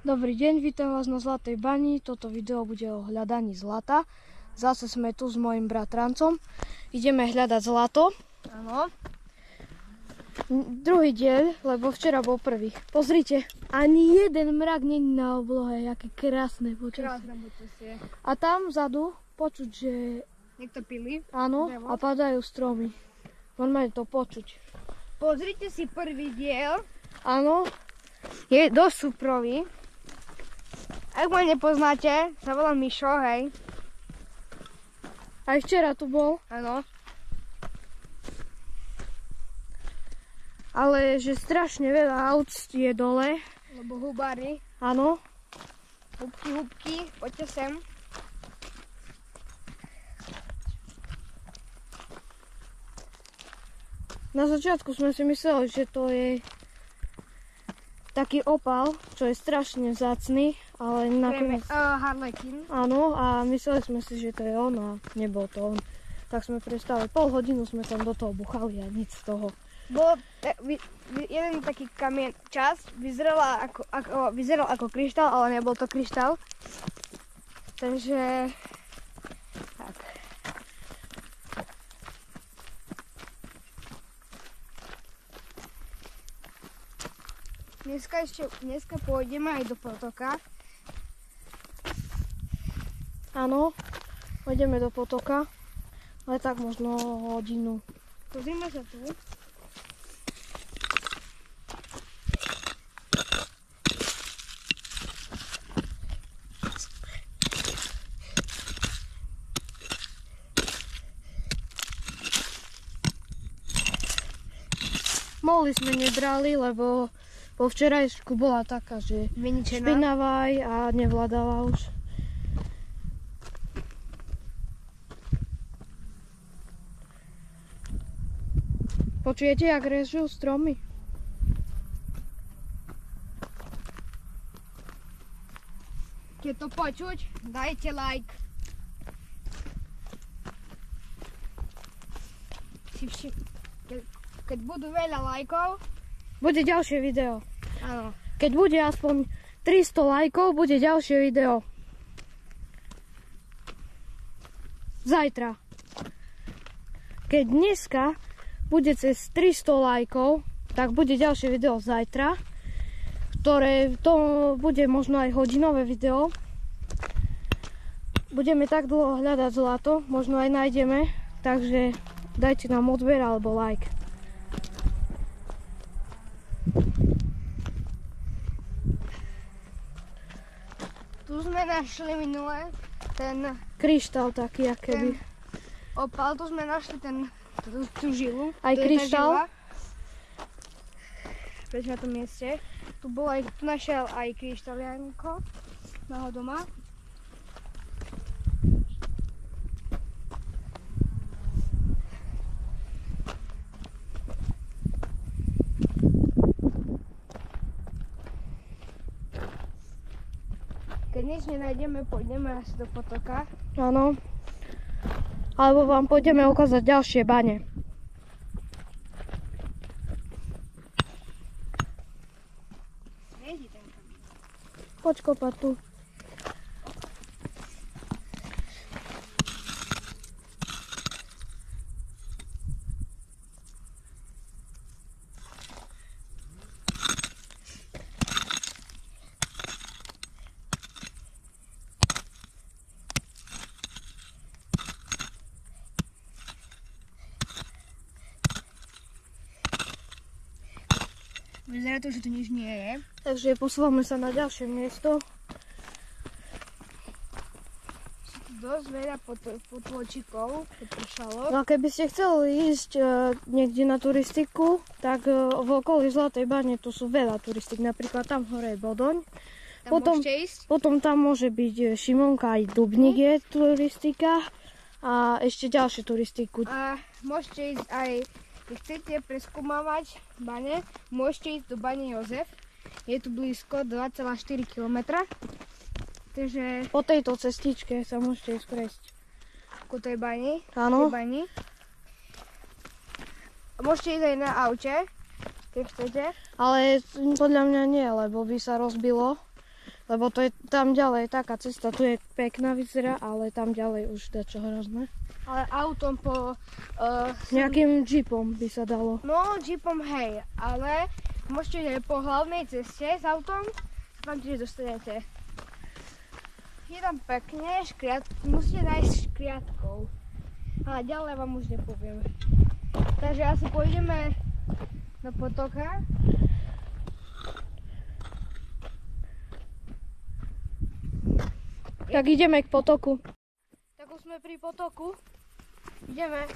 Dobrý deň, vítam vás na Zlatej bani. Toto video bude o hľadaní zlata. Zase sme tu s mojim bratrancom. Ideme hľadať zlato. Áno. Druhý diel, lebo včera bol prvý. Pozrite, ani jeden mrak není na oblohe. Aké krásne počasie. Krásne počasie. A tam vzadu počuť, že... Niekto pilí. Áno, a padajú stromy. Normálne to počuť. Pozrite si prvý diel. Áno. Je dosť súprový. Ak ma nepoznáte, sa volám Mišo, hej. Aj včera tu bol. Áno. Ale že strašne veľa aut je dole. Lebo hubári. Áno. Hubky, poďte sem. Na začiatku sme si mysleli, že to je taký opal, čo je strašne vzácny, ale nakoniec... Harlekin. Áno, a mysleli sme si, že to je on a nebol to on. Tak sme prestali. Pol hodinu sme tam do toho buchali a nič z toho. Bol jeden taký kamien, časť vyzeral ako kryštál, ale nebol to kryštál. Takže... Tak. Dneska pôjdeme aj do potoka. Áno, pôjdeme do potoka, ale tak možno hodinu. Pozrime sa tu. Mohli sme nebrali, lebo po včerajšku bola taká, že špinavá a nevládala už. Počujete, jak režú stromy? Keď to počuť, dajte like. Keď budú veľa lajkov, bude ďalšie video. áno. Keď bude aspoň 300 lajkov, bude ďalšie video. Zajtra. Keď dneska bude cez 300 lajkov, tak bude ďalšie video zajtra, ktoré to bude možno aj hodinové video. Budeme tak dlho hľadať zlato, možno aj nájdeme, takže dajte nám odber alebo like. Tu sme našli minule ten Kryštál taký, akéby. opal, tu sme našli tú žilu. Aj kryštál? Preč na tom mieste. Tu našiel aj kryštál Janko, náho doma. Keď nič nenájdeme, pôjdeme asi do potoka. Áno. Alebo vám pôjdeme ukázať ďalšie bane. Svieti ten kamień. Poď kopať tu. Vyzerá to, že tu nič nie je. Takže posúvame sa na ďalšie miesto. Dosť veľa potôčikov, potršalo. No a keby ste chceli ísť niekde na turistiku, tak v okolí Zlatej bane tu sú veľa turistik. Napríklad tam hore je Bodoň. Tam môžete ísť. Potom tam môže byť Šimonka, aj Dubník je turistika. A ešte ďalšie turistiku. A môžete ísť aj, keď chcete preskúmavať bane, môžete ísť do bane Jozef. Je tu blízko 2,4 km. Takže Po tejto cestičke sa môžete ísť prejsť. ku tej bani. Áno. Môžete ísť aj na aute, keď chcete. Ale podľa mňa nie, lebo by sa rozbilo. Lebo to je tam ďalej taká cesta, tu je pekná vyzerá, ale tam ďalej už dačo hrozné. Ale autom po... Nejakým jeepom by sa dalo. No, jeepom hej, ale môžete ísť aj po hlavnej ceste s autom, tam tiež dostanete. Je tam pekne, musíte nájsť škriatkov. Ale ďalej vám už nepoviem. Takže asi pôjdeme do potoka. Tak ideme k potoku. Tak už sme pri potoku. Ideme.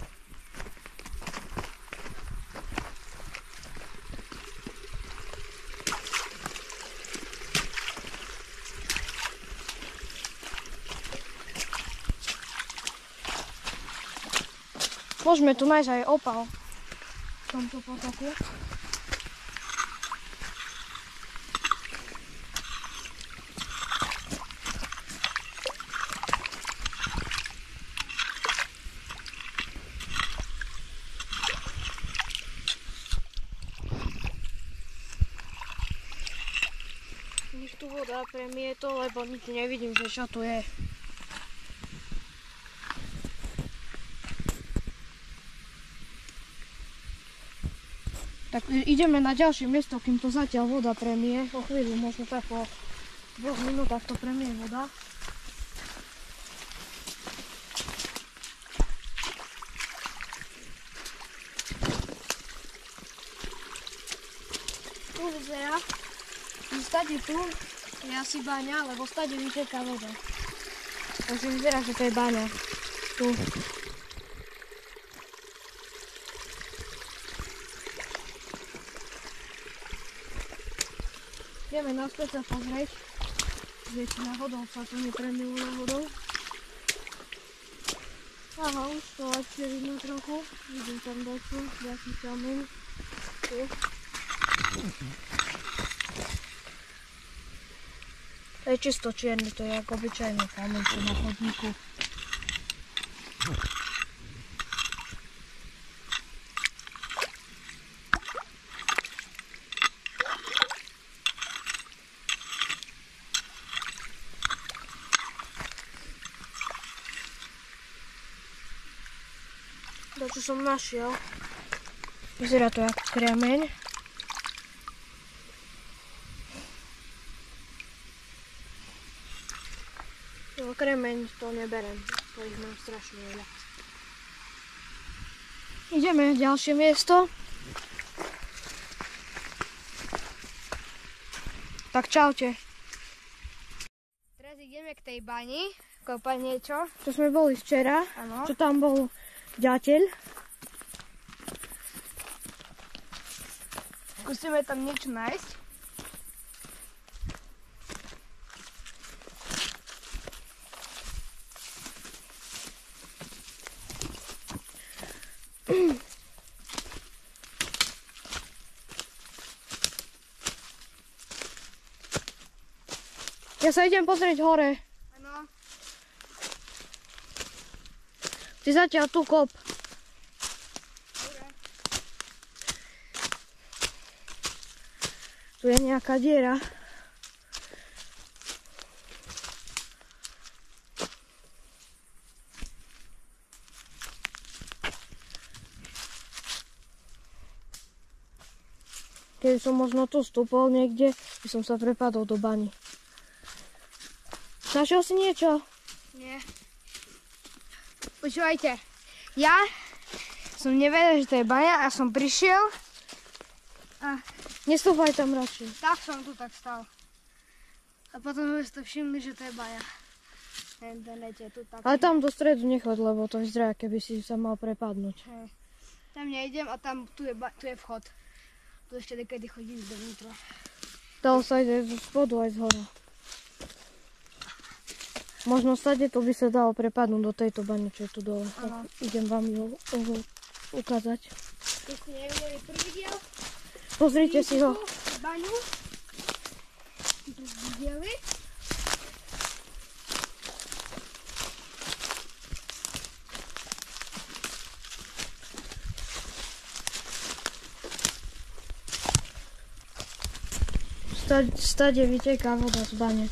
Môžeme tu nájsť aj opal v tomto potoku. Nech tu voda premie to, lebo nič nevidím, že čo tu je. Tak ideme na ďalšie miesto, kým to zatiaľ voda premie. O chvíľu, možno tak po 2 minútach to premie voda. Tu vyzerá, že stade tu je asi baňa, lebo stade vyteká voda. Takže vyzerá, že to je baňa. Tu. Ideme naspäť sa pozrieť, že či náhodou sa to nepremilo náhodou. Aha, už to lepšie vidno trochu. Vidím tam ďalší kameň. Tu. To je čisto čierny, to je ako obyčajný kameň tu na chodníku. To, čo som našiel, vyzerá to ako kremeň. No, kremeň to neberem, to ich mám strašne veľa. Ideme na ďalšie miesto. Tak čaute. Teraz ideme k tej bani, kopať niečo. To sme boli včera, Áno. čo tam bol ďateľ. Musíme tam niečo nájsť. Ja sa idem pozrieť hore. Áno. Ty zatiaľ tu kop. Dobre. Tu je nejaká diera. Keby som možno tu vstúpol niekde, by som sa prepadol do bani. Našiel si niečo? Nie. Počúvajte, ja som nevedel, že to je baňa a som prišiel a Nestúpaj tam radšej. tak som tu tak stal. A potom sme si to všimli, že to je baňa. Na internete tu tak. Ale tam do stredu nechoď, lebo to vyzerá, keby si sa mal prepadnúť. Hej. Tam nejdem a tam tu je vchod. Tu ešte niekedy chodím dovnútra. Dalo sa ide zo spodu aj z hora. Možno stade to by sa dalo prepadnúť do tejto bane, čo je tu dole. Áno. Idem vám ju ukázať. Keď ste nevideli prvý diel, Pozrite si ho. baňu. Tu videli. stade vyteká voda z bane.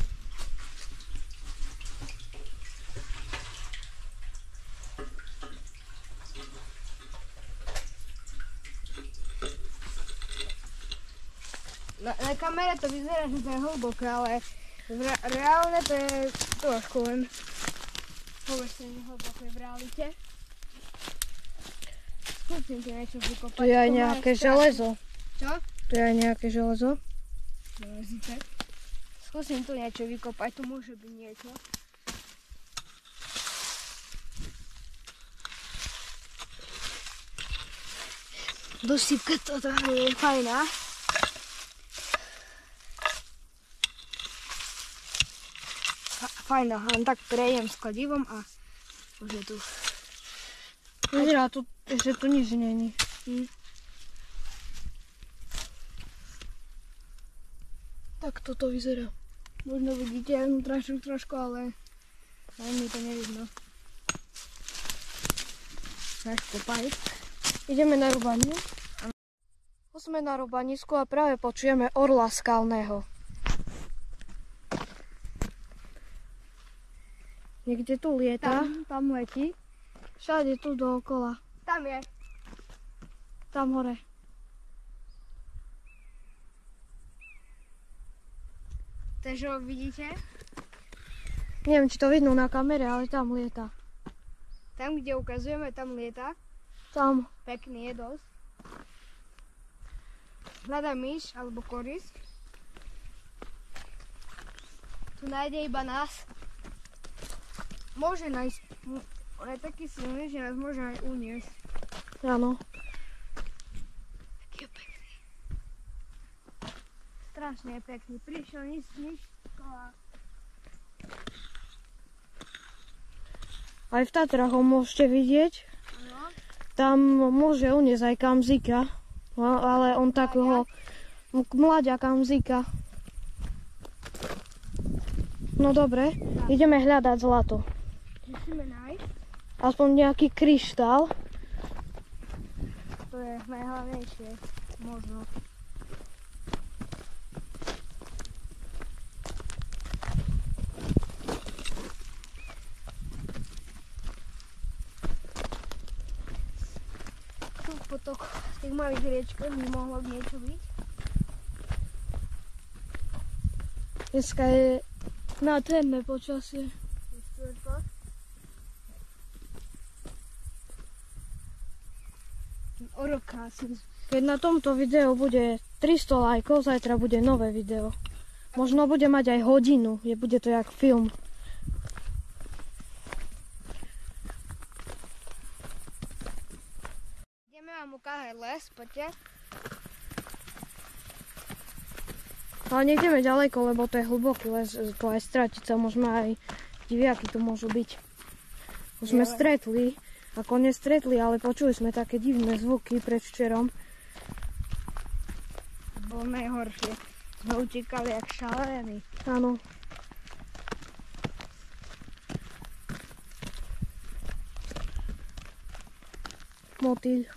Na kamere to vyzerá, že to je hlboké, ale reálne to je trošku len. Vôbec to nie hlboké v realite. Skúsim ti niečo vykopať. Tu je aj nejaké železo. Čo? Tu je aj nejaké železo. Železité. Skúsim tu niečo vykopať, tu môže byť niečo. Dosypka toto je fajná. Fajná, len tak prejem s kladivom a už je tu. Vyzerá tu, že tu nič není. Tak toto vyzerá. Možno vidíte vnútra trošku, ale mi to nevidno. Náš kopaj. Ideme na rúbanie. Sme na rúbanisku a práve počujeme orla skalného. Niekde tu lieta. Tam letí. Všade tu dookola. Tam je. Tam hore. Takže ho vidíte? Neviem, či to vidno na kamere, ale tam lieta. Tam, kde ukazujeme, tam lieta. Tam. Pekný je dosť. Hľadá myš alebo koris. Tu nájde iba nás. Môže nájsť. On je taký silný, že nás môže aj uniesť. Áno. Taký je pekný. Strašne je pekný. Prišiel nič. Aj v Tatrách ho môžete vidieť. Áno. Tam môže uniesť aj kamzika. Ale on takého mladia kamzika. No dobre, ideme hľadať zlato. Musíme nájsť. Aspoň nejaký kryštál. To je najhlavnejšie. Možno. Tu potok z tých malých riečkov by mohlo niečo byť. Dneska je nádherné počasie. Keď na tomto videu bude 300 lajkov, zajtra bude nové video. Možno bude mať aj hodinu, bude to jak film. Ideme vám ukázať les, poďte. Ale nejdeme ďaleko, lebo to je hlboký les, to aj stratiť sa môžeme, aj diviaky tu môžu byť. Už sme stretli, ako nestretli, ale počuli sme také divné zvuky predvčerom. Bolo najhoršie. Sme utekali jak šalení. Áno. Motýľ.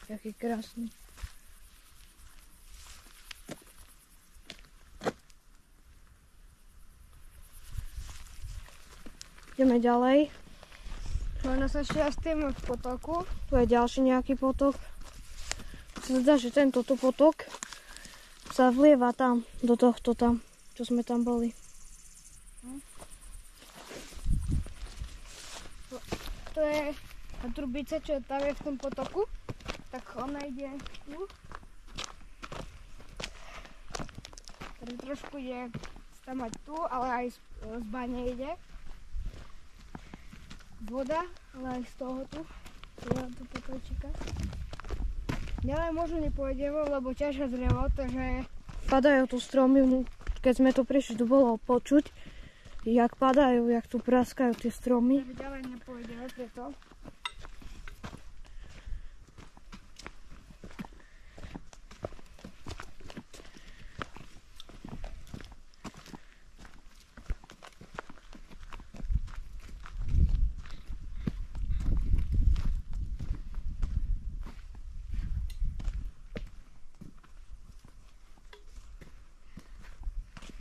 Jaký krásny. Ideme ďalej. Možno sa šťastíme v potoku. Tu je ďalší nejaký potok. Sa zdá, že tento tu potok sa vlieva tam, do tohto tam, čo sme tam boli. To je tá trubica, čo tam je v tom potoku. Tak ona ide tu. Tady trošku ide tam mať tu, ale aj z bane ide voda, ale aj z toho tu. Tu potočíka. Ďalej možno nepôjdeme, lebo ťažké drevo, takže... Padajú tu stromy, keď sme tu prišli, tu bolo počuť, jak padajú, jak tu praskajú tie stromy. Takže ďalej nepôjdeme preto.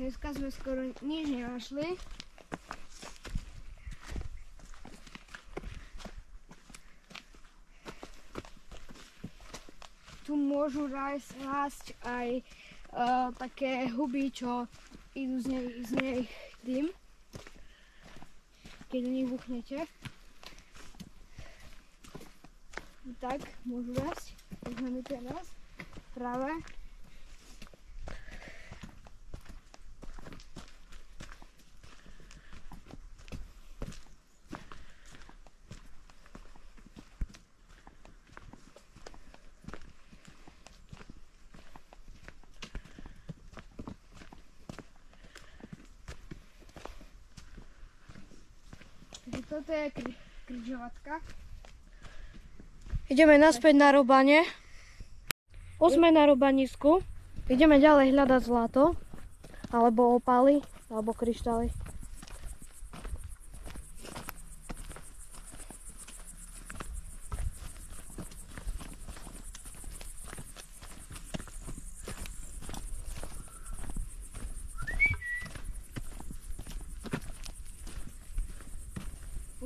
Dneska sme skoro nič nenašli. Tu môžu rásť aj také huby, čo idú z nej dym, keď do nich buchnete. Tak môžu rásť, tak máme teraz práve. Toto je križovatka. Ideme naspäť na robanie. Už sme na robanisku. Ideme ďalej hľadať zlato. Alebo opaly. Alebo kryštály.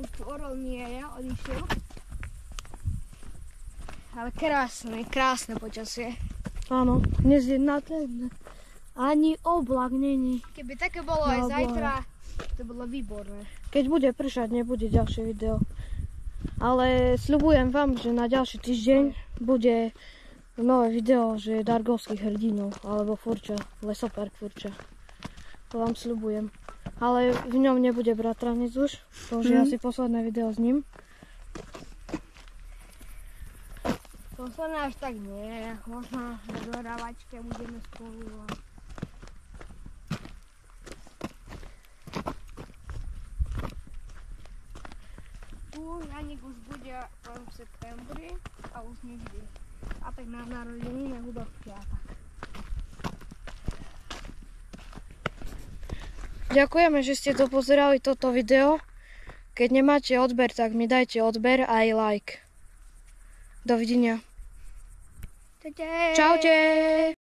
Už tu orol nie je, odišiel. Ale krásne počasie. Áno, dnes je nádherné. Ani oblak není. Keby také bolo aj zajtra, to bolo výborné. Keď bude pršať, nebude ďalšie video. Ale sľubujem vám, že na ďalší týždeň bude nové video, že Dargovských hrdinov, alebo Furča, Lesopark Furča. To vám sľubujem. Ale v ňom nebude bratranec už, to už je asi posledné video s ním. Posledné až tak nie, možno na dohrávačke budeme spolu. Tu Janík už bude v septembri a už nikdy. A tak na narodeniny nebudú v piatok. Ďakujeme, že ste to pozerali toto video. Keď nemáte odber, tak mi dajte odber a aj like. Dovidenia. Čaute. Čaute.